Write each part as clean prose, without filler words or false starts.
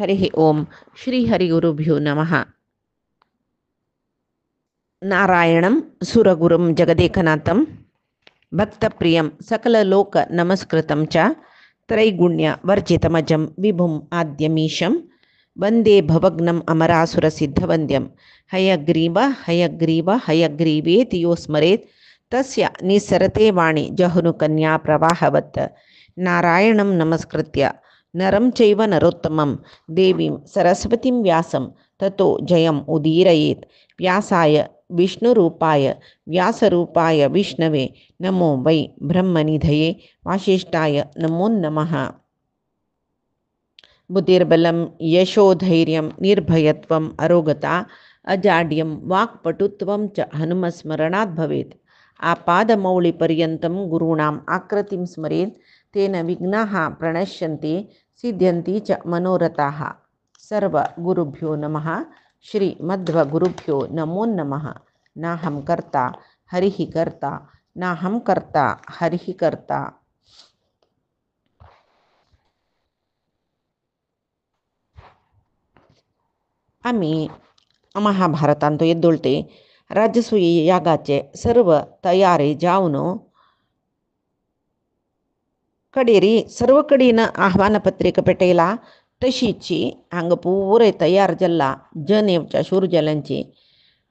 हरि ओम श्री हरिगुरुभ्यो नमः। नारायणं सुरगुरुं जगदेकनाथं भक्तप्रियं सकललोक नमस्कृतं च त्रैगुण्यवर्जितमजं विभुम् आद्यमीशं वन्दे भवग्नम् अमरासुरसिद्धवन्द्यं हयग्रीव हयग्रीव हयग्रीवेति यो स्मरेत् तस्य निस्सरते वाणी जहुनुकन्या प्रवाहवत्। नारायणं नमस्कृत्य नरं चैव नरोत्तमं देवीं सरस्वतीं व्यासं ततो जयम् उदीरयेत्। व्यासाय विष्णुरूपाय व्यासरूपाय विष्णवे नमो वै ब्रह्मनिधये वासिष्ठाय नमो नमः। बुद्धिर्बलं यशोधैर्यं निर्भयत्वम् अरोगता अजाड्यं वाक्पटुत्वं च हनुमस्मरणात् भवेत्। आपादमौलिपर्यन्तं गुरूणाम् आकृतिं स्मरेत् तेन विघ्नाः प्रणश्यन्ति सिद्ध्यन्ति च मनोरथाः। सर्वगुरुभ्यो नमः। श्रीमध्वगुरुभ्यो नमो नमः। नाहं कर्ता हरिः कर्ता नाहं कर्ता हरिः कर्ता। आम्ही महाभारतांत येदोळते राजसूय यागाचे सर्व तयारी जावन कडेरी सर्व कडेन आह्वान पत्रिका पेटयला तशीची हांगा पुरे तयार जाल्ला जनेवच्या शूरजलांची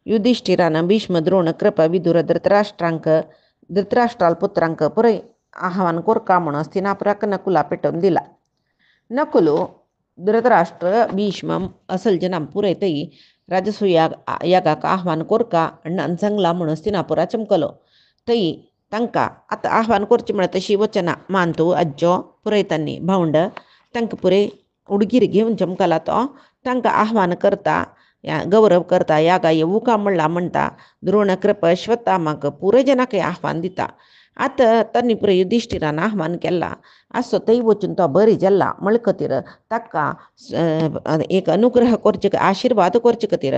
युधिष्ठिरान भीष्म द्रोण कृप विदुर धृतराष्ट्राल पुत्रांक पुरे आह्वान कोरका म्हणून हस्तिनापुराक नकुला पेटवून दिला. नकुलो धृतराष्ट्र भीष्म असल जनां पुरे तई राजसूय यागाक आह्वान कोरका अण्णान सांगला म्हणून हस्तिनापुरा चमकलो. तई तांकां आतां आह्वान करचें म्हळ्यार तशी वचना मानतो अज्जो पुरयतांनी भावंड तांकां पुरे उडगीर घेवन चमकला तो तांकां आह्वान करता गौरव करता यागा येवू का म्हणटा द्रोण कृप अश्वत्थामाक पुरे जनाक आह्वान दिता. आतां तांणी पुरे युधिष्ठिरान आह्वान केला आसो थंय वचून तो बरी जाल्ला म्हळ खातीर ताका एक अनुग्रह करचे आशिर्वाद करचे खातीर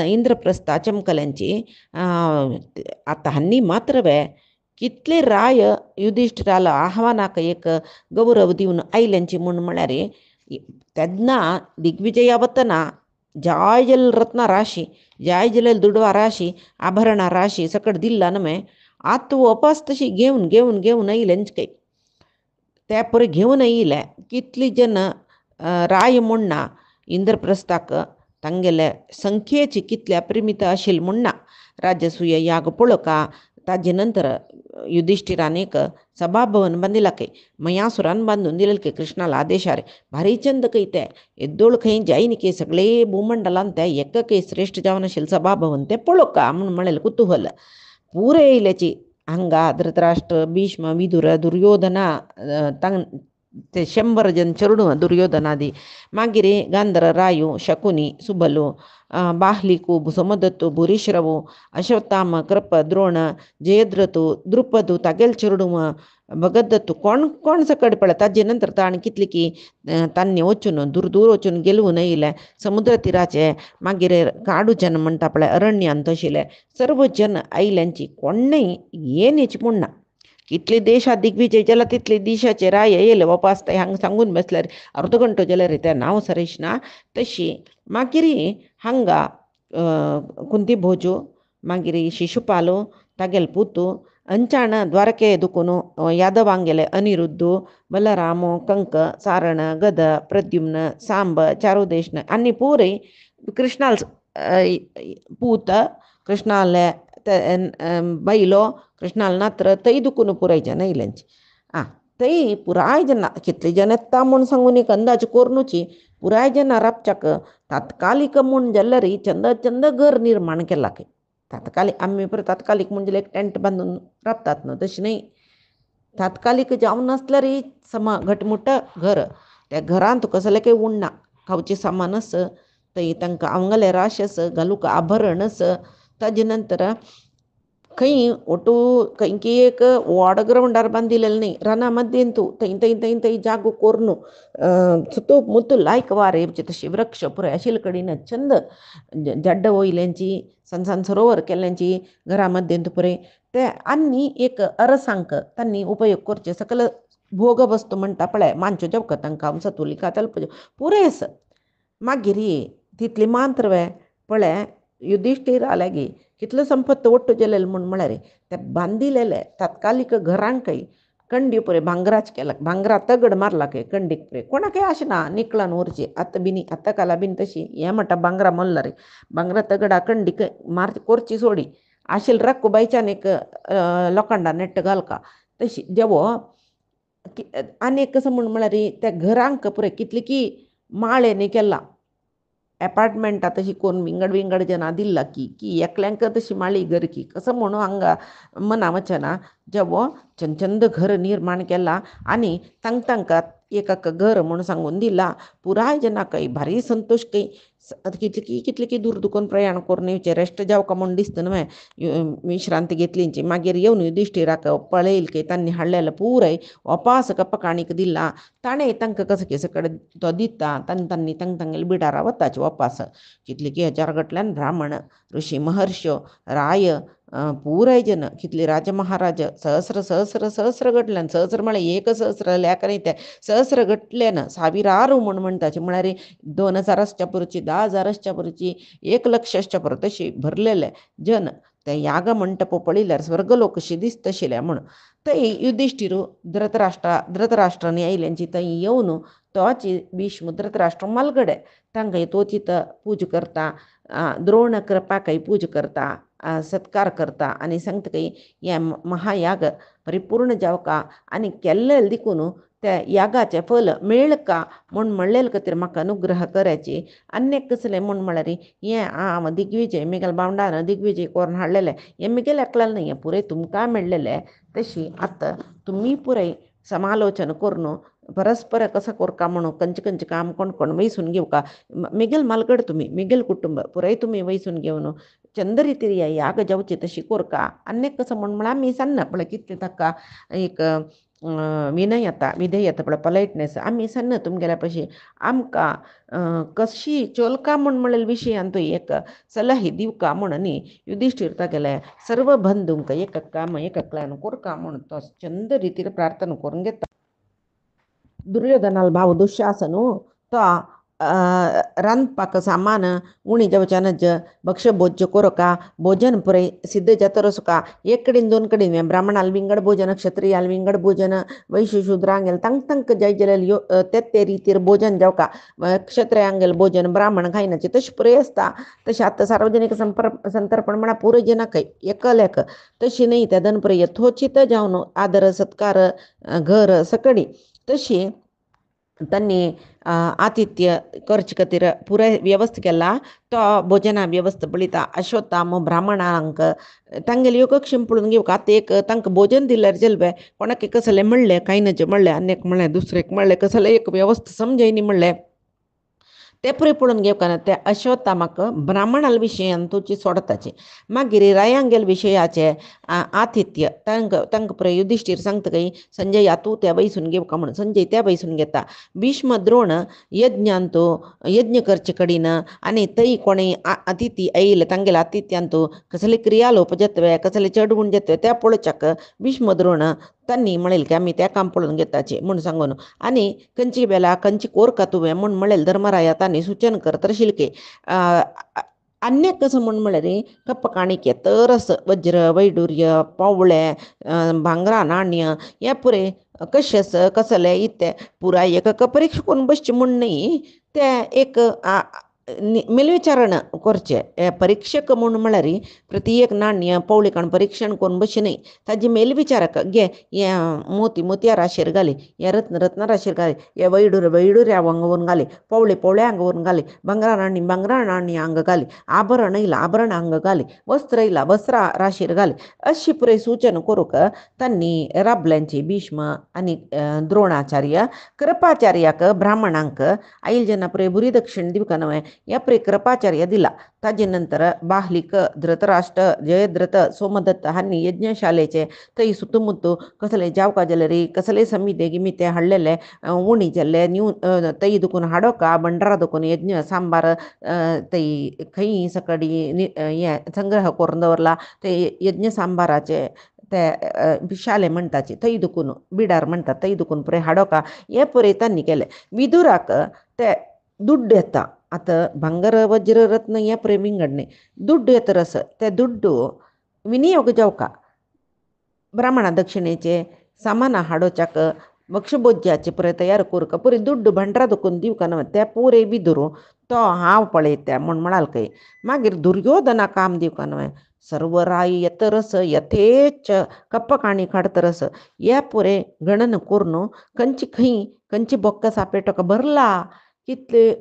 इंद्रप्रस्था चमकल्यांची आतां हांणी मात्र कितले राय युधिष्ठिराला आह्वानाक एक गौरव दिवन आयल्यांची म्हळ्यार तेन्ना दिग्विजया वतना जाय जाल्यार रत्ना राशी जाय जाल्यार दुडवा राशी आभरणां राशी सकट दिल्ला न्हय आतां वपास तशी घेवन घेवन घेवन आयल्यांच काही ते पळय घेवन आयिल्ले कितली जन राय म्हणना इंद्रप्रस्थाक तांगेले संख्येची कितले अप्रिमीत आशिल्ली म्हणना. राजसूय याग पळोवका ताजे नंतर युधिष्ठिरान एक सभाभवन बांदिला खंय मयासुरान बांदून दिलें खंय कृष्णाला आदेशार भारी चंद खंय ते येद्दोळ खंय जायनी खंय सगळे भूमंडलान ते एक खंय श्रेश्ठ जावन आशिल्लें सभाभवन ते पळोवका म्हणून म्हळेलें कुतुहल पुरे येयल्याची हांगा धृतराष्ट्र भीष्म विदुर दुर्योधना ते 100 जन चेडूं दुर्योधनादी मागीर गांधर रायू शकुनी सुबलो बाह्लिकू सुमदत्तू भूरिश्रवू अश्वत्थाम कृप द्रोण जयद्रथू द्रुपदू तागेल चेडूं भगदत्तू कोण कोण सकट पळय ताजे नंतर ताणें कितले की तांणी वचून दूर दूर वचून गेलून येयले समुद्र तीराचे मागीर काडू जन म्हणटा पळय अरण्यांत आशिल्ले सर्व जन आयल्यांची कोणय येनीच म्हणना. कितले देशात दिग्विजय जाला तितले देशाचे राय येयले वपास ते हांगा सांगून बसल्यार अर्द घंटो जाल्यार ते नांव सरेशना. तशी मागीर हांगा कुंती भोजू मागीर शिशुपालो तागेल पुतू अंचाण द्वारके दुखून यादवांगेले अनिरुद्धू बलरामो कंक सारण गद प्रद्युम्न सांब चारुदेशन आनी पूरे कृष्णाल पूत कृष्णाले बैलो कृष्णाल नात्र तै दुखून पुराय जन येयल्यांची तै पुराय जन कितले जन येता म्हूण सांगून एक अंदाज कोरनुची पुराय जन राबच्याक तात्कालीक म्हूण जाल्यार चंद चंद घर निर्माण केला खंय तात्कालीक आमी पळय तात्कालीक म्हणजे एक टेंट बांदून राबतात न्हू तशें न्हय तात्कालीक जावन नासल्यार समा घटमुट घर त्या घरांत तुका जाल्यार काही उरना खावचें सामान आस थंय तांकां आंगले राश आस घालूंक आभरण आस ताजे नंतर खंय ओटू खंय की एक व्हड ग्रावंडार बांदिल्लें न्हय राना मध्येन तूं थंय थंय थंय थंय जागो कोरनू सुतू मुतू लायक वारे तशी वृक्ष पुराय आशिल्ले कडेन चंद जड्ड वयल्यांची सन सरोवर केल्ल्यांची घरा मध्येन पुरय ते आनी एक अरसांक तांणी उपयोग करचे सकल भोग वस्तू म्हणटा पळय मांच्यो जेवका तांकां सतुलिका तल्प पुरे आस मागिरी तितली मांत्रवे पळे युधिष्ठीर आल्यागी कितलं संपत्त ಒಟ್ಟು ಜಲೆಲ್ म्हण म्हळ्यार ते बांदिलेले तात्कालिक घरांकय कंडी पुरे भांगराच केला भांगरा तगड मारला काय कंडीक पुरे कोणाकय आशना निकळान उरची आतां बिनी आतां काला बीन तशी हे म्हणटा भांगरा मल्ला रे भांगरा तगडा कंडीक मार कोरची सोडी आशिल रक्क बायच्यान एक लोखंडा नेट्ट घालका तशी जेवो आनी कसं म्हण म्हळ्यार त्या घरांक पुरे कितली की माळेनी केला अपार्टमेंटा तशी कोण विंगड विंगड जना दिल्ला की एकल्यांक तशी माळी घर की कसं म्हणू हांगा मना वचना जेवो चंद घर निर्माण केला आणि तांकां एक घर म्हणून सांगून दिला पुराय जना काही भारी संतोष काही कितली की दूर दुखून प्रयाण करून येवचे रेस्ट जावका म्हूण दिसता न्हय विश्रांती घेतलींची मागीर येवन युधिष्ठिराक पळयल की तांणी हाडलेलो पुराय ओपास कपकाणीक दिला ताणें तांकां कसं केस कडेन तो दिता तांणी तांगेले बिडारा वताचे ओपास कितले की हजार गटल्यान ब्राह्मण ऋषी महर्ष्यो राय पुराय जन कितले राज महाराज सहस्र गटल्यान सहस्र म्हळ्यार एक सहस्र लेखा ते सहस्र गटल्यान ಸಾವಿರಾರು म्हूण म्हणटाचे म्हळ्यार 2000 पुरची 10,000 पुरची 1,00,000 पुर तशी भरलेले जन ते याग मंटप पळयल्यार स्वर्गलोकशी दिसतशिल्ले म्हूण थंय युधिष्ठिरू धृतराष्ट्रांनी आयल्यांची थंय येवन तोची भीष्म धृतराष्ट्र मालगडे तांकां तो चित पूज करता द्रोण कृपाकय पूज करता सत्कार करता आनी सांगता की हे महायाग परिपूर्ण जावका आनी केल्ले देखून त्या यागाचे फल मेळका म्हूण म्हणलेले खातीर म्हाका अनुग्रह करायची अन्यक कसलें म्हूण म्हळ्यार हें हांव दिग्विजय मिगेल बावंडान दिग्विजय करून हाडलेलें हें मिगेल एकल्यालें न्हय हें पुरे तुमकां मेळ्ळेलें तशी आतां तुमी पुराय समालोचन करून परस्पर कसं कोरका म्हणून कंच काम कोण वैसून घेवका मिगेल मालगड तुमी मिगेल कुटुंब पुराय तुमी वैसून घेवन चंद रितीर याग जावची तशी कोरका अन्यक कसं म्हूण म्हळ्यार आमी सन्न पळय कितले ताका एक विनय येता विधेय येता पळय पोलायटनेस आमी सन्न तुमगेल्या पशी आमकां कशी चोलका म्हूण म्हणलेल्या विशयान तुवें एक सलाही दिवका म्हूण न्ही युधिष्ठीर तागेले सर्व बंधूंक एक काम एकल्यान कोरका म्हूण तो चंद रितीर प्रार्थना करून घेता दुर्योधनाल भाव दुःशासनू तो रांदपाक सामान उणी जावच्यानच भक्ष भोज्य कोरका भोजन पुराय सिद्ध जातरसुका एक कडेन दोन कडेन ब्राह्मणाल विंगड भोजन क्षत्रियाल विंगड भोजन वैश्य शूद्रांगेल तांकां जाय जाल्यार ते रितीर भोजन जावका क्षत्रियांगेल भोजन ब्राह्मण खायनाचे तशें पुराय आसता तशें आतां सार्वजनीक संतर्पण म्हळ्यार पुराय जनाकय एकल्याक तशी न्हय त्या दनपुराय यथोचित जावन आदर सत्कार घर सकडी तशी तांणी आतिथ्य करचे खातीर पुराय व्यवस्था केला तो भोजना व्यवस्था पळयता अश्वत्थाम ब्राह्मणांक तांगेले योगक्षेम पळोवन घेवका आतां एक तांकां भोजन दिल्यार चलबे कोणाक कसलें म्हणलें कांय नजे म्हणलें आनीक म्हणलें दुसरेक म्हणलें कसलें एक व्यवस्था समजयनी म्हणलें ते पुरे पळोवन घेवका ना ते अश्वत्थामाक ब्राह्मणाल विशयान तुजी सोडताची मागीर रायांगेल विशयाचे आतिथ्य तांकां पुराय युधिष्ठीर सांगता की संजय तूं त्या वैसून घेवका म्हणून संजय त्या वैसून घेता भीष्म द्रोण यज्ञान तूं यज्ञ करचे कडेन आनी थंय कोणें अतिथी येयले तांगेल्या आतिथ्यान तूं कसले क्रियालोप जातवे कसले चडवूण जातवे त्या पळोवच्याक भीष्म द्रोण तांणी म्हणलें की आमी त्या काम पळोवन घेताचे म्हूण सांगून आनी खंयची बेला खंयची कोरका तुवें म्हूण म्हणलें धर्मराया तांणी सूचन करत शिलके अन्य कसं म्हूण म्हळ्यार कप्पकाणीक तरस वज्र वैडूर्य पावळे भांगरा नाण्य हे पुरे कशेस कसले इत्ते पुराय एक परीक्षा करून बसचे म्हूण न्हय ते एक मेलविचारण करचे परीक्षक म्हूण म्हळ्यार प्रत्येक नाण्य पवळी काण परीक्षण करून बशी न्हय ताजी मेलविचारक घे हे मोत्या राशीर घाली हे रत्न राशीर घाली हे वैडूर्या हांगा व्हरून घाली पवळे हांगा व्हरून घाली भांगरा नाणी हांगा घाली आभरण येयला आभरण हांगा घाली वस्त्र येयला वस्त्रां राशीर घाली अशी पुराय सूचन करूंक तांणी राबल्यांची भीष्म आनी द्रोणाचार्य कृपाचार्याक ब्राह्मणांक आयल जेन्ना पुराय बुरी दक्षिण दिवका न्हय ह्या पुराय कृपाचार्य दिला ताजे नंतर बाहलिक धृतराष्ट्र जयद्रथ सोमदत्त हांणी यज्ञशालेचे थंय सुतमुत्तू कसले जावका जाल्यार कसले समिते गिमिते हाडलेले उणी जाल्ले न्यू थंय दुखून हाडोका भंडारा दुखून यज्ञ सांबार थंय खंय सकडी हे संग्रह करून दवरला ते यज्ञ सांबाराचे ते शाले म्हणटाचे थंय दुखून बिडार म्हणटा थंय दुखून पुराय हाडोका हे पुराय तांणी केले विदुराक ते दुड्ड येता आता ಬಂಗಾರ ವಜ್ರ ರತ್ನ या ಪ್ರೇಮಿಂಗಡ್ನೆ ದುಡ್ಡು ಎತ್ತರಸ ते ದುಡ್ಡು विनियोग जावका ब्राह्मण दक्षिणेचे सामान हाडोच्याक वक्षबोज्याचे पुरे तयार करूक पुरे दुड्ड भंडारा दुखून दिवका नव त्या पुरे बिदुरू तो हांव पळयत्या म्हूण म्हणाल खंय मागीर दुर्योधना काम दिवका नव सर्व राय येतरस यथेच कप्प काणी काडतरस या पुरे गणन करून कंची खंय कंची बॉक्कस आपेटोक भरला कितले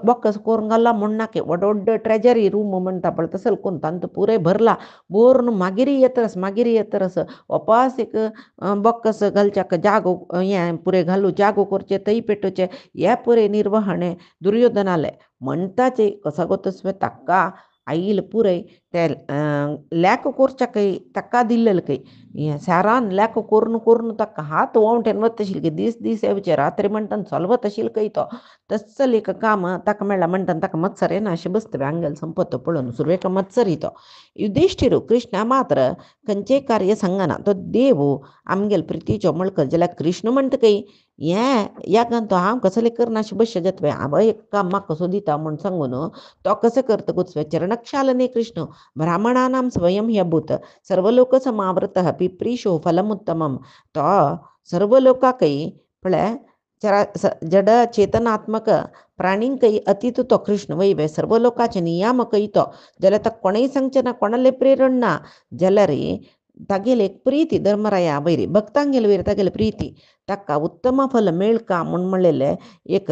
बॉक्कस करून घाला म्हूण नाके वडोड ट्रेजरी रूम म्हणटा पळय तसल करून तांत पुरे भरला बोरून मागिरी येतरस वपास एक बॉक्कस घालच्याक जागो हें पुरे घालू जागो करचे तई पेटोवचे हे पुरे निर्वहणे दुर्योधनाले म्हणटाचे कसा गोतस्वे ताका आईल पुरय ते लॅक कोरच्या काही ताका दिल्लेलं काही हे सारान लॅक करून ताका हात वोंवटेन वत आशिल्ले की दीस दीस येवचे रात्री म्हणटान चलवत आशिल्ले काही तो तस्सल एक काम ताका मेळ्ळा म्हणटान ताका मत्सर येना अशें बसतले आंगेल संपत पळोवन सुरवेक मत्सरी तो युधिष्ठिरू कृष्णा मात्र खंयचेय कार्य सांगना तो देव आमगेल प्रितीचो मळकर जाल्यार कृष्ण म्हणटा काही हें यागान तो हांव कसले करना अशें बश्य जातवे हांव एक काम म्हाका कसो दिता म्हूण सांगून तो कशें करतकूच चरणक्षालने कृष्ण ब्राह्मणानां स्वयं ह्यभूत सर्वलोक समावृतः पिप्रीशो फलमुत्तमम तो सर्व लोकांकय पळय जड चेतनात्मक प्राणींकय अतीत तो कृष्ण वैवे सर्व लोकांचे नियामकय तो जाल्यार ताका कोणेय सांगचे ना कोणाले प्रेरण ना जाल्यार तागेले एक प्रीती धर्मराया वैरी भक्तांगेले वैर तागेले प्रीती ताका उत्तम फल मेळका म्हूण म्हणलेले एक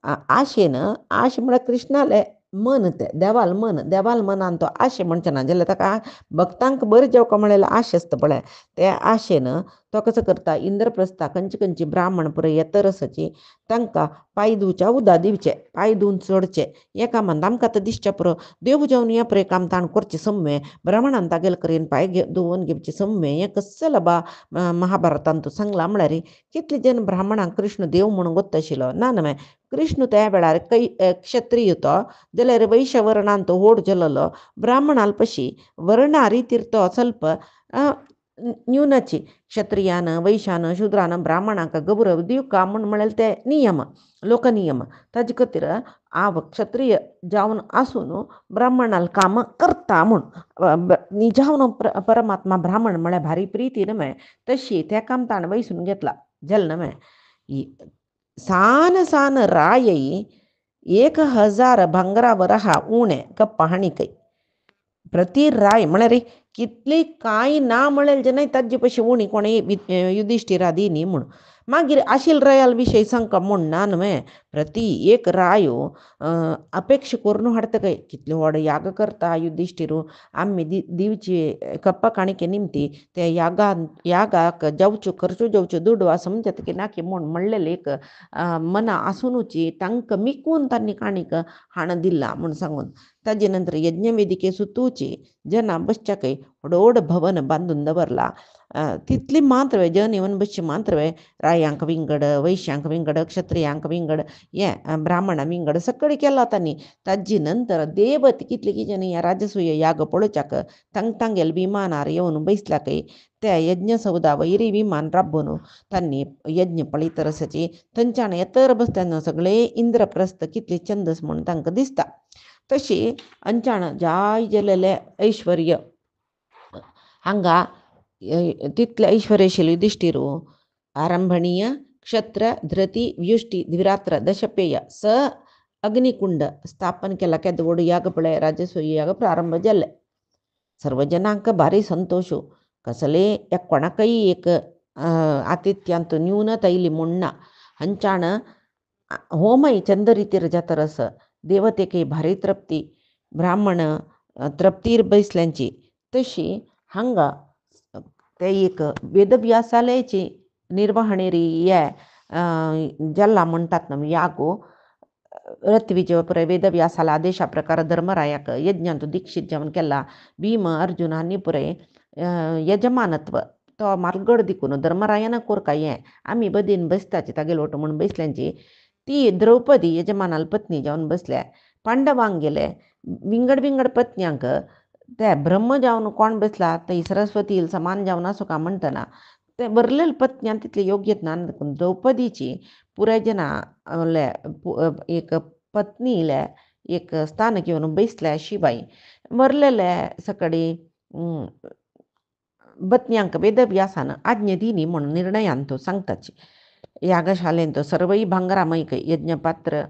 आशेन आश म्हळ्यार कृष्णाले मन ते देवाल मनान तो आशे म्हणचे ना जाल्यार ताका भक्तांक बरें जेवका म्हणलेले आशे आसता पळय ते आशेन तो कसो करता इंद्रप्रस्था खंयची ब्राह्मण पुरे येतरसाची तांकां पांय धुवच्या उदक दिवचे पांय धुवन सोडचे हे कामान आमकां आतां दिसचे पुरो देव जेवन हे पुरे काम ताण करचे सम्मे ब्राह्मणान तागेले कडेन पांय धुवन घेवचे सम्मे हें कस्सल बा महाभारतान तूं सांगला म्हळ्यार कितले जन ब्राह्मणांक कृष्ण देव म्हणून गोत्त आशिल्लो ना न्हय कृष्ण त्या वेळार क्षत्रिय तो जाल्यार वैश्य वर्णान तो व्होड जल्लो ब्राह्मणाल पशी वर्णा रितीर तो ಸ್ವಲ್ಪ न्यूनाची क्षत्रियान वैश्यान शूद्रान ब्राह्मणांक गौरव दिवका म्हूण म्हळ्यार ते नियम लोकनियम ताजे खातीर हांव क्षत्रिय जावन आसून ब्राह्मणाल काम करता म्हूण निजावन परमात्मा ब्राह्मण म्हळ्यार भारी प्रिती न्हय तशी त्या काम ताणें वैसून घेतला जल न्हय सान रायई 1000 भांगरावर उणे कप्प हाणीकय प्रति राय म्हळ्यार कितली कांय ना म्हळेल जे न्हय ताजे पयशे उणी कोणेय युधिष्ठिरा दिनी म्हूण मागीर आशिल रायाल विशय सांगता म्हूण ना न्हय प्रति एक रायो अपेक्षा करून हाडटा खंय कितले व्हड याग करता युधिष्ठिरू आमी दिवची कप्पा काणिके निमती ते यागाक जावच्यो खर्च्यो जावच्यो दुडू आसा म्हणटात की नाकी म्हूण म्हणलेले एक मना आसुनूची तांकां मिकून तांणी काणीक हाण दिला म्हूण सांगून ताजे नंतर यज्ञवेदिके सुतूची जना बसच्याकय व्हडोड भवन बांदून दवरला तितली मात्रवे जन येवन बसची मात्रवे रायांक विंगड वैश्यांक विंगड क्षत्रियांक विंगड हे ब्राह्मणां विंगड सकळी केला तांणी ताजे नंतर देवत कितले किजन ह्या राजसूय याग पळोवच्याक तांगेल विमानार येवन बसल्याकय त्या यज्ञ सौदा वैरी विमान राबून तांणी यज्ञ पळयतरसाची थंयच्यान येतर बसतना सगळे इंद्रप्रस्थ कितले छंदस म्हूण तांकां दिसता तशी अंचाण जाय जालेले ऐश्वर्य हांगा तितले ऐश्वर्यशील युधिष्ठिरू आरंभणीय क्षत्र धृती व्युष्टी द्विरात्र दशपेय स अग्निकुंड स्थापन केला केद व्हड याग पळय राजसूय याग प्रारंभ जाले सर्व जनांक भारी संतोषू कसले एक कोणाकय एक आतिथ्यांत न्यूनत आयली म्हूण ना हंचाण होमय चंद रितीर जातरस देवतेकय भारी तृप्ती ब्राह्मण तृप्तीर बैसल्यांची तशी हांगा ते एक वेदव्यासालयाची निर्वहणेरी हे जल्ला म्हणटात न्हय यागो रथविजय पुरे वेदव्यासाला आदेशा प्रकार धर्मरायाक यज्ञांत दीक्षित जेवण केला भीम अर्जुन हांणी पुरे यजमानत्व तो मार्गड दिकून धर्मरायान कोरका हें आमी बदीन बसताची तागेलो वट म्हूण बैसल्यांची ती द्रौपदी यजमानाल पत्नी जावन बसल्या पांडवांक गेले विंगड पत्न्यांक ते ब्रह्म जावन कोण बसला थंय सरस्वती समान जावन आसूं का म्हणटना ते बरलेल पत्न्यान तितले योग्य ज्ञान देखून द्रौपदीची पुराय जना एक पत्नीले एक स्थान घेवन बैसल्या शिवाय मरलेले सकडी बत्न्यांक वेदव्यासान आज्ञे दिनी म्हणून निर्णयांतो सांगताची यागशालेंतो सर्वई भांगरामैक यज्ञपात्र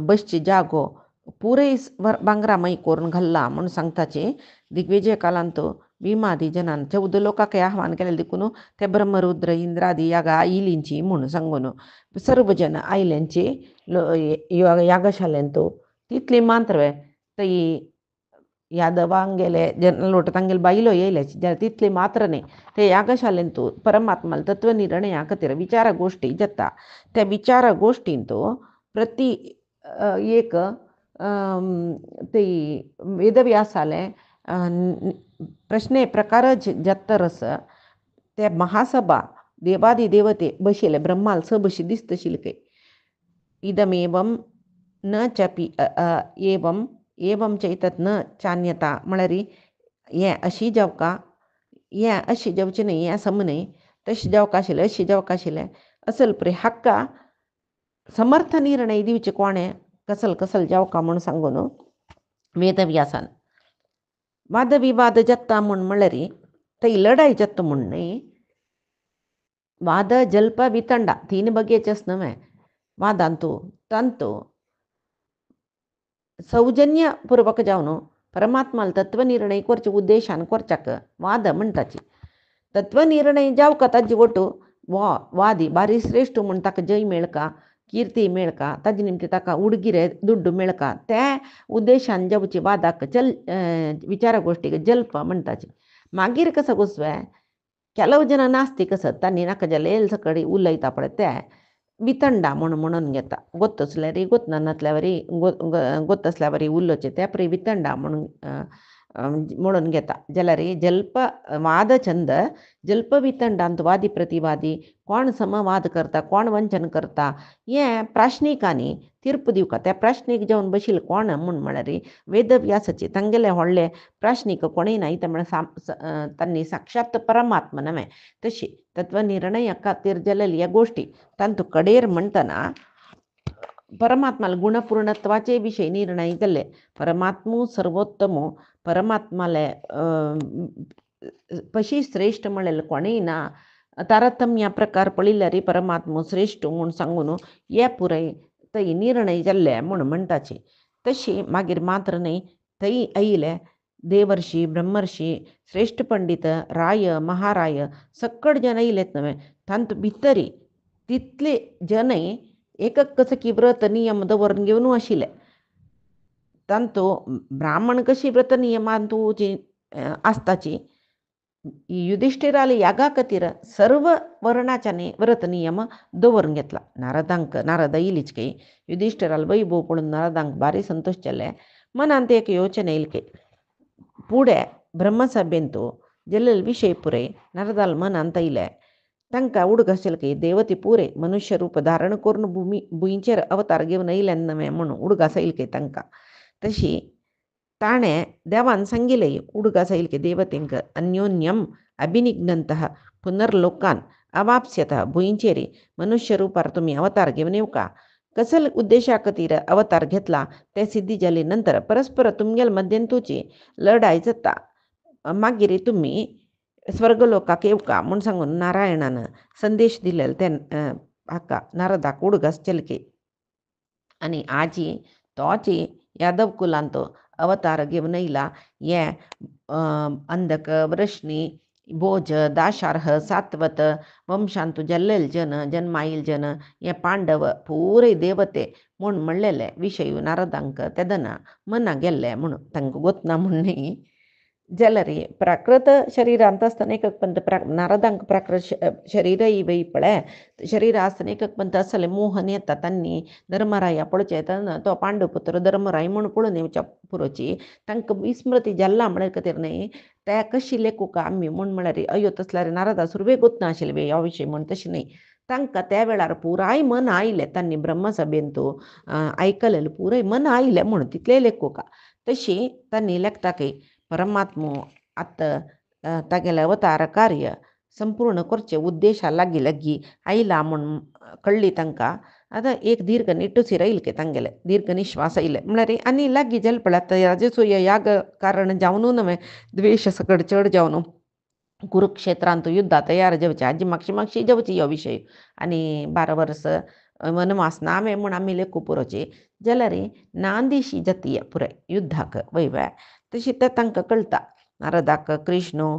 बसची जागो पुरे भांगरामय करून घाल्ला म्हणून सांगताचे दिग्विजय कालांतो भीमादी जनान 14 लोकांक आव्हान केलेले देखून ते ब्रह्मरुद्र इंद्रादी यागा आईलींची म्हणून सांगून सर्व जन आयल्यांचे यागशालेंतो तितले मात्र तई यादवांगेले जन लोट तांगेल बाईलो येयल्याची ज्या तितले मात्र नाही ते यागशालेंतू परमात्माला तत्वनिर्णया खातीर विचार गोष्टी जाता त्या विचार गोष्टींतो प्रति एक ते वेदव्यासाले प्रश्ने प्रकार जत्तरस ते महासभा देवादी देवते बशिले ब्रह्माल स बशी दिसतशील काही इदमेवं न चपी एवं एवं चैतत न चान्यता म्हळ्यारी हें अशी जावका हें अशी जावचें न्ही हें सम न्ही तशें जावका आशिल्लें अशी जावका आशिल्लें असल परी हक्का समर्थ निर्णय दिवचे कोणें कसल कसल जावका म्हूण सांगून वेदव्यासान वाद विवाद जत्ता म्हूण म्हळ्यारी थंय लढाई जत्ता म्हूण न्ही वाद जल्प वितंडा 3 बगेचेच न्हय वादांतू तांतू सौजन्यपूर्वक जावन परमात्माला तत्वनिर्णय करचे उद्देशान करच्याक वाद म्हणटाची तत्वनिर्णय जावका ताजी वटू वादी बारी श्रेष्ठ म्हूण ताका जय मेळका कीर्ती मेळका ताजे निमते ताका उडगिरे दुड्डू मेळका त्या उद्देशान जावची वादाक विचार गोष्टीक जल्प म्हणटाची मागीर कसं गोसवे ಕೆಲವು ಜನ ನಾಸ್ತಿಕ तांणी नाका जाल्यार येल सकडी उलयता पळय ते वितंडा म्हणून घेता ಗೊತ್ತಸ್ಲೇ ರೀ ಗೊತ್ತು ನನ್ನತ್ಲವರಿ ಗೊತ್ತಸ್ಲವರಿ उलोवचे त्या परी वितंडा म्हणून घेता जाल्यार जल्प वाद छंद जल्प वितंडांत वादी प्रतिवादी कोण समवाद करता कोण वंचन करता हे प्राश्निकांनी तीर्प दिवका त्या प्राश्नीक जावन बशील कोण म्हळ्यार वेदव्यासाचे तांगेले व्हडले प्राश्नीक कोणूय ना ते म्हळ्यार तांणी साक्षात परमात्मा नवे तशी तत्वनिर्णया खातीर जालेली ह्या गोष्टी तांतू कडेर म्हणटना परमात्माला गुणपूर्णत्वाचे विषय निर्णय जाल्ले परमात्मू सर्वोत्तमो परमात्माले पशी श्रेष्ठ म्हणलेले कोणूय ना तारतम्य प्रकार पळयल्यार परमात्मो श्रेष्ठ म्हूण सांगून हे पुराय थंय निर्णय जाल्ले म्हूण म्हणटाचे तशी मागीर मात्र न्ही थंय आयिल्ले देवर्षी ब्रह्मर्षी श्रेष्ठ पंडित राय महाराय सकड जन आयिल्लेत न्हय तांत भितरी तितले जनय एकक कसं की व्रत नियम दवरून घेवन आशिल्ले तांतू ब्राह्मण कशी व्रत नियमांतू आसताची युधिष्ठिराले यागा खातीर सर्व वर्णाच्यानी व्रत नियम दवरून घेतला नारद इलीच काही युधिष्ठिराला वैभव पळून नारदांक भारी संतोष जाल्ले मनांत एक योचने येयली काही पुढे ब्रह्मसभेंतू जल्लेले विषय पुरे नारदाल मनांत आयले तांकां उडक आशिल्लें की देवते पुरे मनुष्य रूप धारण करून भुंयचेर अवतार घेवन आयले नवे म्हणून उडगास आयली की तांकां तशी ताणें देवान सांगिल्लें उडगास आयली की देवतेंक अन्योन्यम अभिनिघ्नन्तः पुनर्लोकान अवाप्स्यतः भुंयचेर मनुष्य रूपार तुमी अवतार घेवन येवका कसल उद्देशा खातीर अवतार घेतला ते सिद्धी जाले नंतर परस्पर तुमगेल मध्यंतूची लढाई जाता मागीर तुमी स्वर्गलोकाक येवका म्हूण सांगून नारायणान संदेश दिलेलो ते हाका नारदाक उडगास चलके आनी आजी तोची यादव कुलांतो अवतार घेवन येयला हे अंधक वृष्णी भोज दाशार्ह सात्वत वंशांतू जल्लेल जन्माईल जन हे पांडव पुरे देवते म्हूण म्हणलेले विशय नारदांक तेदना मना गेल्ले म्हणून तांकां गोतना म्हूण न्ही जाल्यार प्राकृत शरिरांत आसतना एकक पंत नारदांक प्राकृत शरीर इवय पळय शरीर आसतना एकक पंत असले मोहन येता तांणी धर्मराया पळोवचे तो पांडुपुत्र धर्मराय म्हूण पळोवन येवच्या पुरोची तांकां विस्मृती जाल्ला म्हळ्यार खातीर न्ही ते कशी लेखूका आमी म्हूण म्हळ्यार अयो तसल्यार नारदा सुरवे गोतना आशिल्ले ह्या विशय म्हूण तशें न्ही तांकां त्या वेळार पुराय मन आयलें तांणी ब्रह्मसभेंतू आयकलेलें पुराय मन आयलें म्हूण तितले लेखूका तशी तांणी लेखता की परमात्मो आत तागेले अवतार कार्य संपूर्ण करचे उद्देशा लागी लागी आईला म्हण कळली तांकां आतां एक दीर्घ निಟ್ಟुसीर येयले तांगेले दीर्घ निश्वास येयले म्हळ्यार आनी लागीं जाले पळय राजसूय याग कारण जावन नवे द्वेश सकट चड जावन कुरुक्षेत्रांत युद्धा तयार जावचे आजी मागशी जावची हो विशय आनी 12 वर्स वनवास नामे म्हूण आमी लेखू पुरोचे जाल्यार नांदिशी जातीय पुराय युद्धाक वय तशी तें तांकां कळटा नारदाक कृष्ण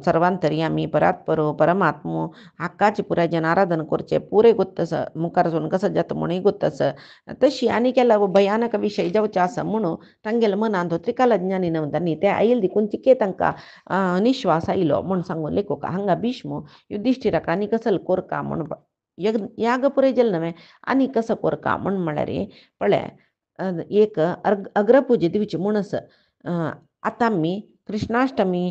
सर्वांतर्यामी परात्परो परमात्मो हक्काचे पुरायजन आराधन करचे पुरे गोत्तस मुखार वचून कसं जाता म्हणून गोत्तस तशी आनी केला भयानक विशय जावचे आसा म्हणून तांगेले मनांत त्रिकाल ज्ञानी नवतांनी ते आयल देखून चिके तांकां निश्वास आयलो म्हूण सांगून लेखोक हांगा भीष्म युधिष्ठिराक आनी कसं कोरका म्हूण याग पुरे जालें न्हय आनी कसं कोरका म्हूण म्हळ्यार पळय एक अग्रपुजा दिवची म्हणून आतां आमी कृष्णाष्टमी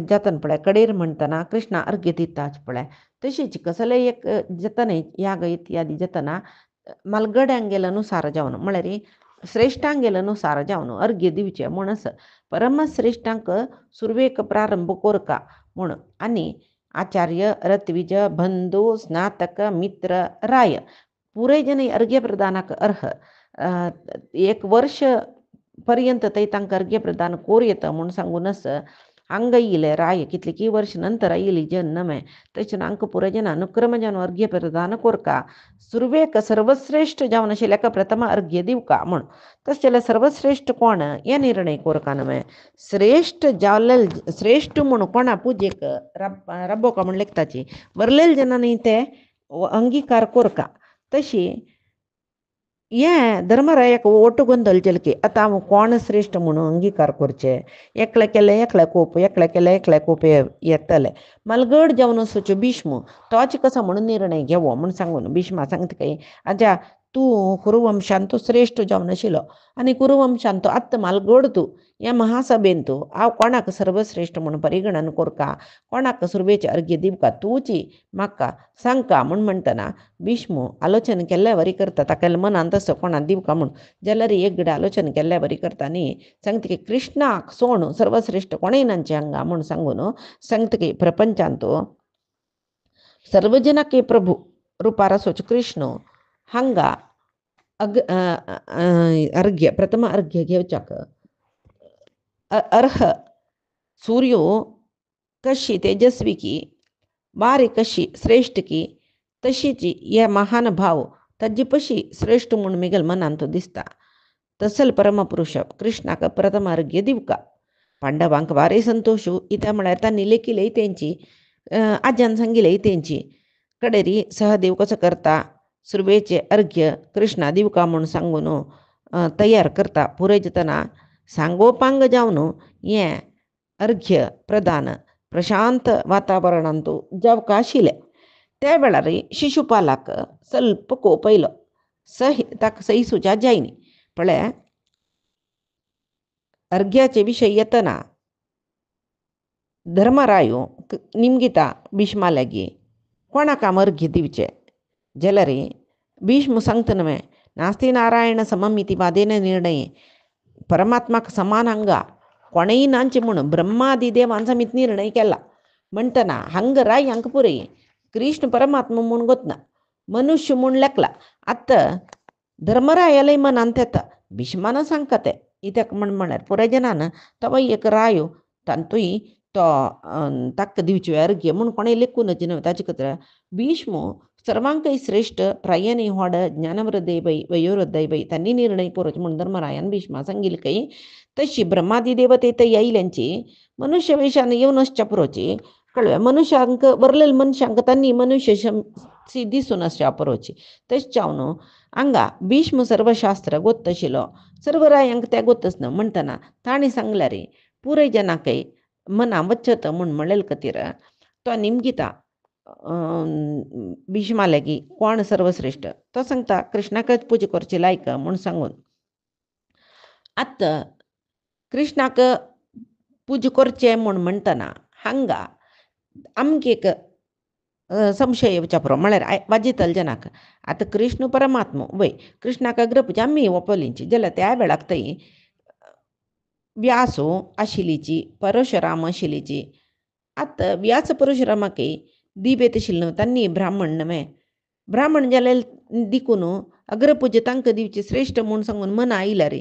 जातना पळय कडेर म्हणटना कृष्णा अर्घ्य दिताच पळय तशीच कसले एक जाता न्हय याग इत्यादी जातना मलगड्यांगेलनुसार जावन म्हळ्यार श्रेश्ठांगेलनुसार जावन अर्घ्य दिवचें म्हणून परमश्रेश्ठांक सुरवेक प्रारंभ कोरका म्हूण आनी आचार्य रत्विज बंधू स्नातक मित्र राय पुरे जन अर्घ्य प्रदानाक अर्ह एक वर्ष पर्यंत ते तांकां अर्घ्य प्रदान कोर येता म्हूण सांगूनच हांगा येयले राय कितले की वर्ष नंतर आयली जन नमे तशें हांकां पुरो जन अनुक्रम जावन अर्घ्य प्रदान कोरका सुरवेक सर्वश्रेष्ठ जावन आशिल्ल्याक प्रथम अर्घ्य दिवका म्हूण तशें जाल्यार सर्वश्रेष्ठ कोण हे निर्णय कोरका न्हय श्रेष्ठ जावले श्रेष्ठ म्हूण कोणा पुजेक रब्बोका म्हूण लेखताची वरलेल जनांनी ते अंगीकार कोरका तशी हे धर्मरायाक ओटू गोंदल केले की आतां हांव कोण श्रेश्ठ म्हणून अंगीकार करचे एकले केले एकले कोप एकले केले एकले कोप येतले मलगड जावन वचच्यो भीष्म तोच कसा म्हणून निर्णय घेवो म्हूण सांगून भीष्मा सांगता काय आजा तूं कुरुवंशान तूं श्रेश्ठ जावन आशिल्लो आनी कुरुवंशान तूं आत्तां मालगड तूं हे महासभेन तूं हांव कोणाक सर्वश्रेश्ठ म्हणून परिगणन कोरता कोणाक सुरवेचें अर्घ्य दिवका तूंची म्हाका सांगका म्हूण म्हणटना भीष्म आलोचन केल्ल्या वरी करता ताका मनांत तसो कोणाक दिवका म्हूण जाल्यार एक घडी आलोचन केल्ल्या वरी करता न्ही सांगता की कृष्णाक सोण सर्वश्रेश्ठ कोणेय नांचे हांगा म्हूण सांगून सांगता की प्रपंचांत सर्वजनाके प्रभू रुपार सोच कृष्ण हांगा अर्घ्य प्रथम अर्घ्य घेवच्याक अर्ह सूर्यो कशी तेजस्वी की बारी कशी श्रेष्ठ की तशीची हे महान भाव ताजी पशी श्रेष्ठ म्हूण मिगल मनांत दिसता तसल परमपुरुष कृष्णाक प्रथम अर्घ्य दिवका पांडवांक बारे संतोषू इत्या म्हळ्यार तांणी लेखिल्ली तेंची आज्यान सांगिल्ली तेंची कडेरी सहदेव कसो करता सुरवेचे अर्घ्य कृष्णा दिवका म्हूण सांगून तयार करता पुरे जातना सांगोपांग जावन हे अर्घ्य प्रदान प्रशांत वातावरणांत जावका आशिल्लें त्या वेळार शिशुपालाक ಸ್ವಲ್ಪ कोप येयलो ताका सही सुजा जायनी पळय अर्घ्याचे विशय येतना धर्मरायो निमगिता भीष्मा लागीं कोणाक हांव अर्घ्य दिवचें जाल्यार भीष्म सांगता न्हय नास्ति नारायण समम इति वादेन निर्णय परमात्माक समान हांगा कोणेय नांचे म्हणून ब्रह्मादिदेवान समीत निर्णय केला म्हणटना हांगा राय हांकां पुरय कृष्ण परमात्मा म्हूण गोतना मनुष्य म्हूण लेखला आतां धर्मरायालय मनांत येता भीष्मान सांगता तें इत्याक म्हळ्यार पुराय जनान तो एक रायो तांतूय तो ताका दिवचे अर्घ्य म्हूण कोणें लेखूनच न्हय ताचे खातीर भीष्म सर्वांकय श्रेष्ठ प्रायनी व्हड ज्ञानवृद्धै वयोवृद्धै तांणी निर्णय करचे म्हूण धर्मरायान भीष्मा सांगिल्लें काय तशी ब्रह्मादी देवते थंय आयल्यांची मनुष्य वेशान येवन पुरोची कळ्ळें मनुश्यांक वरलेल मनशांक तांणी मनुष्य दिसून पुरोची तशें जावन हांगा भीष्म सर्वशास्त्र गोत्त आशिल्लो सर्व रायांक तें गोत्तच न्हय म्हणटना तांणी सांगल्यार पुराय जनाकय मना वचत म्हूण म्हणलेल खातीर तो निमगिता भीष्मा लागीं कोण सर्वश्रेश्ठ तो सांगता कृष्णाकच पुजा करची लायक म्हूण सांगून आतां कृष्णाक पुजा करचें म्हूण म्हणटना हांगा आमकां एक संशय येवच्या पुरो म्हळ्यार वाजितल जनाक आतां कृष्ण परमात्मा वय कृष्णाक अग्रपुजा आमी ओपलींची जाल्यार त्या वेळाक थंय व्यासो आशिल्लीची परशुराम आशिल्लीची आत व्यास परशुरामाके दिबे तशिल्ल तन्नी ब्राह्मण नमे ब्राह्मण जाल्यार दिकून अग्रपूज्य तांकां दिवचे श्रेष्ठ म्हूण सांगून मना आयला रे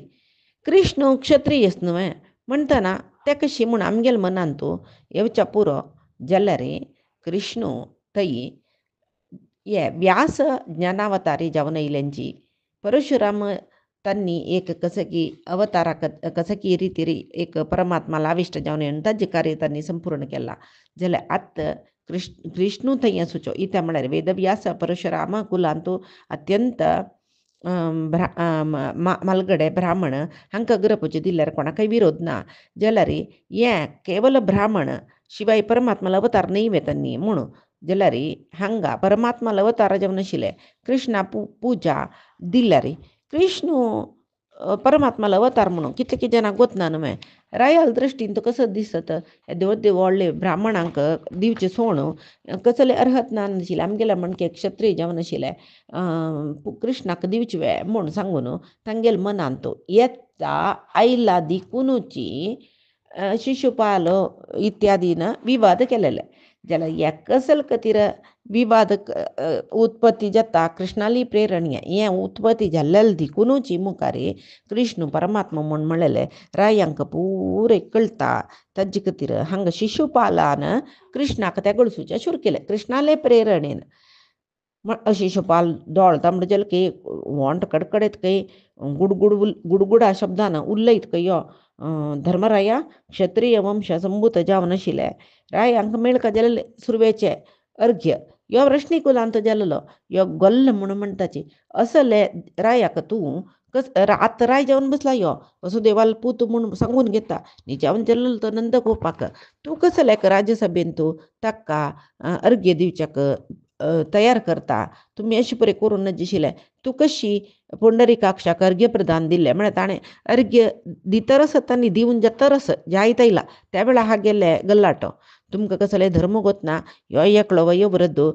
कृष्ण क्षत्रियस न्हय म्हणटना ते कशी म्हूण आमगेल्या मनान तूं येवच्या पुरो जाल्यार कृष्ण थंय ये व्यास ज्ञानावतारी जावन येयल्यांची परशुराम तन्नी एक कसकी अवतारा कसकी रितीरी एक परमात्माला आविश्ट जावन येवन ताजें कार्य तन्नी संपूर्ण केलां जाल्यार आत्त कृष्णू थंय सुचो इत्या म्हळ्यार वेदव्यास परशुराम कुलांतू अत्यंत मलगडे ब्राह्मण हांकां अग्रपूज दिल्यार कोणाकय विरोध ना जाल्यार हें केवल ब्राह्मण शिवाय परमात्माला अवतार न्हय तन्नी म्हणून जाल्यार हांगा परमात्माला अवतार जावन आशिल्ले कृष्णा पुजा दिल्यार कृष्ण परमात्माला अवतार म्हणून कितले जाणांक गोतना न्हय रायल दृश्टीन तो कसो दिसत देव देव व्हडले ब्राह्मणांक दिवचे सोण कसले अर्हत ना नाशिल्ले आमगेल्या म्हणके क्षत्रीय जावन आशिल्ले कृष्णाक दिवचे वे म्हूण सांगून तांगेल मनान तो येता आयला दिकुनूची शिशुपाल इत्यादीन विवाद केलेले जाल्यार ह्या कसल खातीर विवाद उत्पत्ती जाता कृष्णाली प्रेरणीय हें उत्पत्ती जाल्लेले दिकुनूची मुखारी कृष्ण परमात्मा म्हूण म्हणलेले रायांक पुरे कळटा ताजे खातीर हांगा शिशुपालान कृष्णाक ते गळसूचे सुरू केले कृष्णाले प्रेरणेन शिशुपाल दोळ तांबडे जाल की वोंट कडकडीत कई गुडगुडा शब्दान उलयत कई यो धर्मराया क्षत्रिय वंश संभूत जावन आशिल्ले रायांक मेळका जाल्यार सुरवेचे अर्घ्य यो रश्निकुलांत जाल्लो यो गोल्ल म्हणून म्हणटाची असले रायाक तूं आतां राय जावन बसला यो वसुदेवाल पूत म्हूण सांगून घेता न्ही जावन जाल्लो तो नंद गोपाक तूं कसल्याक राज्यसभेन तूं ताका अर्घ्य दिवच्याक तयार करता तुमी अशें पळय करून नजिशिल्ले तूं कशी पुंडरीकाक्षाक अर्घ्य प्रदान दिल्लें म्हळ्यार ताणें अर्घ्य दितरस तांणी दिवन जातरस जायत आयला त्या वेळा हा गेले गल्लाटो तुमकां कसले धर्म गोतना यो एकलो वयोवृद्ध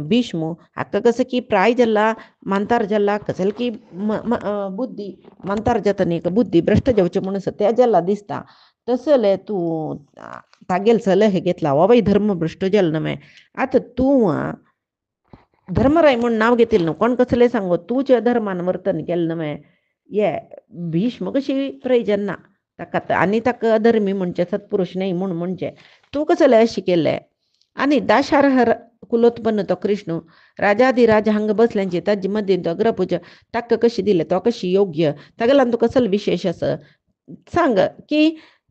भीष्म हाका कसं की प्राय जाल्ला मांतार जाल्ला कसले की बुद्धी मांतार जाता न्ही बुद्धी भ्रश्ट जावचें म्हणून त्या जाल्ला दिसता तसले तूं तागेल सलहे घेतला हो बाई धर्म भ्रश्ट जाल न्हय आतां तूं धर्मराय म्हूण नांव घेतिल्लें न्हू कोण कसलें सांगो तुज्या धर्मान वर्तन केलें न्हय हे भीष्म कशी प्रयोजन ना ताका आनी ताका अधर्मी म्हणचे सत्पुरुश न्हय म्हूण म्हणचे तूं कसलें अशें केलें आनी दाशार्ह कुलोत्पन्न तो कृष्ण राजाधिराज हांगा बसल्यांचे ताजे मदीं तो अग्रपूज ताका कशी दिले तो कशी योग्य तागेल्यान तुका कसलो विशेश आसा सांग की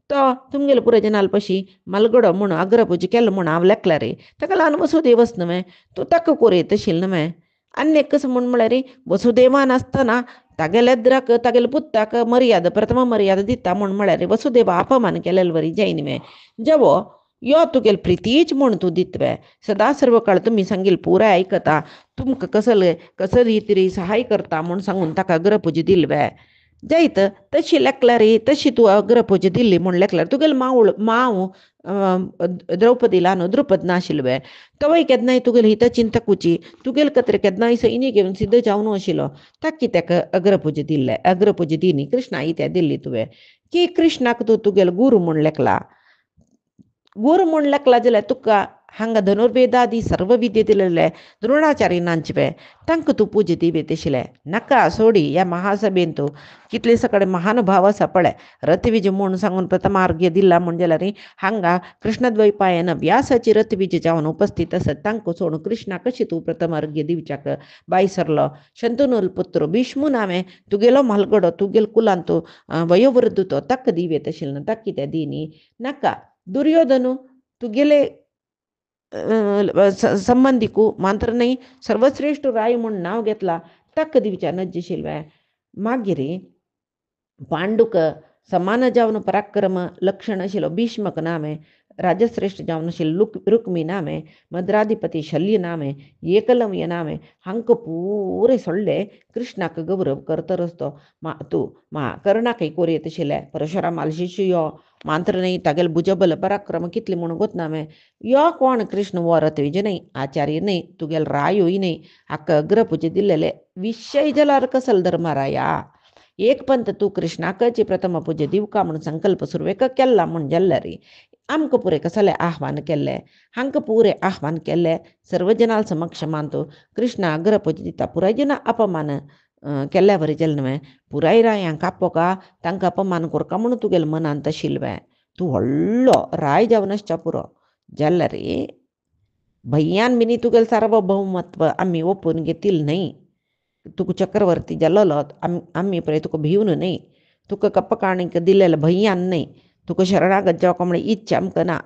तो तुमगेले पुरायजनाल पशी मलगडो म्हूण अग्रपूज केलो म्हूण हांव लेखला रे ताका ल्हान वसुदेवच न्हय तूं ताका कोरयत आशिल्लें न्हय आनी कसं म्हूण म्हळ्यार वसुदेवान आसतना तागेल्या इद्राक तागेल्या पुत्ताक मर्यादा प्रथम मर्यादा दिता म्हूण म्हळ्यार वसुदेवा अपमान केलेले वरी जायन न्हय जेवो यो तुगेल प्रितीच म्हूण तूं दितवे सदा सर्व काळ तुमी सांगील पुराय आयकता तुमकां कसले रितीरी सहाय करता म्हूण सांगून ताका अग्रपूज दिल्वे जायत तशी लेखल्यार तशी तूं अग्रपूज दिल्ली म्हूण लेखल्यार तुगेल माव द्रौपदी ल्हान द्रुपद नाशिल्ले तवय केन्नाय तुगेल हित चिंतकुची तुगेल कत्र केन्नाय सैनी घेवन सिद्ध जावन आशिल्लो ताका ताका अग्रपूज दिल्ले अग्रपूज दिनी कृष्णा त्या दिल्ली तुवें की कृष्णाक तूं तुगेल गुरू म्हूण लेखला गुरू म्हूण लेखला जाल्यार तुका हांगा धनुर्वेदादी सर्व विद्ये दिलेले द्रोणाचार्य नांचवे तांकां तूं पूज दिवेत आशिल्लें नाका सोडी ह्या महासभेन तूं कितले सगळे महानुभाव आसा पळय रथविज म्हूण सांगून प्रथमार्घ्य दिला म्हण जाल्यार हांगा कृष्णद्वैपायन व्यासाची रथविज जावन उपस्थित आसत तांकां सोडून कृष्णा कशी तूं प्रथम अर्घ्य दिवच्याक बाय सरलो शंतनूल पुत्र भीष्म नामे तुगेलो म्हालगडो तुगेल कुलान तूं वयोवृद्ध तो ताका दिवेत आशिल्लें ताका कितें दिनी नाका दुर्योधनू तुगेले संबंधिकू मात्र न्हय सर्वश्रेष्ठ राय म्हूण नांव घेतला ताका दिवच्या नजिशिल्ले मागीर पांडुक समान जावन पराक्रम लक्षण आशिल्लो भीष्मक नामे राजश्रेष्ठ जावन आशिल्लो रुक्मी नामे मद्राधिपती शल्य नामे एकलव्य नामे हांकां पुरे सोडले कृष्णाक गौरव करतरच तो तूं कर्णाकय कोरयत आशिल्ले परशुरामाल शिशु यो मात्र न्हय तागेल भुजबल पराक्रम कितले म्हूण गोतनामे यो कोण कृष्ण वो रथविज न्हय आचार्य न्हय तुगेल रायूय न्हय हाका अग्रपूज दिल्लेले विशय जाल्यार कसल धर्मराया एक पंत तू कृष्णाकचे प्रथम पूजे दिवका म्हणून संकल्प सुरवेक केला म्हण जल्लरी आमक पुरे कसले आव्हान केले हांक पुरे आव्हान केले सर्व जनाल समक्ष मानतो कृष्ण अग्रपूज दिता पुराय जना अपमान केल्या बरी जल्नवे पुराय राय हांकां आपोका तांकां अपमान कोरका म्हणून तुगेल मनांत शिल्वे तू व्हडलो राय जावनासच्या पुरो जल्लरी भैयान बिनी तुगेल सार्वभौमत्व आम्ही ओपून घेतील नाही तुका चक्रवर्ती जाल्लो आम्ही पळय तुका भिवन नाही तुका कप्पकाणीक दिलेलं भैयान नाही तुका शरणागत जावका म्हण इच्छा आमकां ना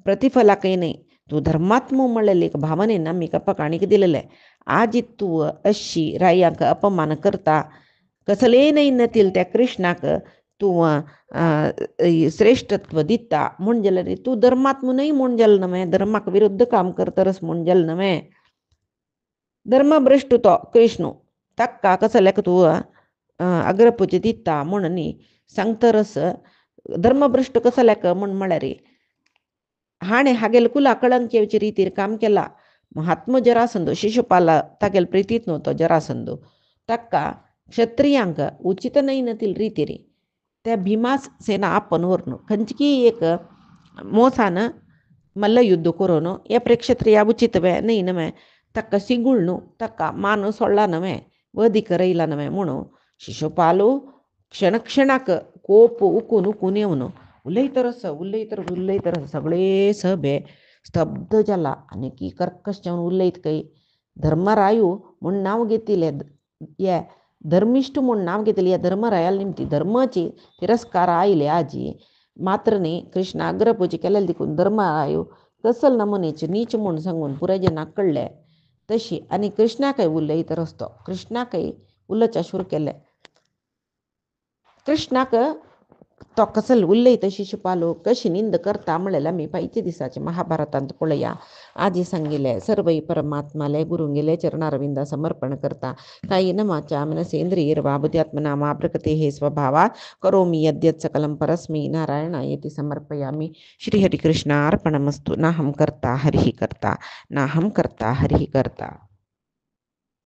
प्रतिफलाकय नाही तू धर्मात्म म्हणलेली एक भावनेन आमी कप्पकाणीक दिलेले आज तू अशी रायांक अपमान करता कसले नाही नतील त्या कृष्णाक तू श्रेष्ठत्व दिता म्हूण जाल्यार तू धर्मात्म नाही म्हूण जाल नवे धर्माक विरुद्ध काम करतरस म्हूण जाल नवे धर्मभ्रष्ट तो कृष्ण ताका कसल्याक तू अग्रपूज दिता म्हणून सांगतरस धर्मभ्रष्ट कसल्याक म्हण म्हळ्यार हाणे हागेल कुला कळंक येवचे रितीर काम केला महात्मा जरासंध शिशुपाल तागेल प्रीतीत नव्हतो जरासंध ताका क्षत्रियांक उचित नाही नतील रितीरी त्या भीमास सेना आपण वरण खंचकी एक मोसान मल्लयुद्ध करून या प्रेक्षत्रिया उचितवे नाही नवे ताका सिगुळ्नु ताका मान सोडला नवे वधिक रयला नवे म्हणून शिशुपालू क्षणक्षणाक कोप उकून येवन उलयतर सगळे सभे स्तब्ध जाला आणि की कर्कश जावन उलयत काही धर्मरायू म्हूण नांव घेतिले या धर्मिष्ठ म्हूण नांव घेतले या धर्मरायाल निमती धर्माची तिरस्कार आयले आजी मात्र न्ही कृष्ण अग्रपूज केलेले देखून धर्मरायू कसल नमुनेचे नीच म्हूण सांगून पुराय जनाक कळले तशी आणि कृष्णाकय उलयत रस्तो कृष्णाकय उलचा शूर केले कृष्णाक तो कसल उलयत शिशुपालो कशी निंद करता म्हणलेला मी पायचे दिसाचे महाभारतांत पळया आजी सांगिले सर्वई परमात्माले गुरुंगेले चरणारविंदा समर्पण करता कायेन वाचा मनसेंद्रियैर्वा बुद्ध्यात्मना मा प्रकृते हे स्वभावा करोमि यद्यत् सकलं परस्मै नारायणायेति समर्पयामि श्री हरिकृष्णार्पणमस्तु नाहं कर्ता हरिः कर्ता नाहं कर्ता हरिः कर्ता।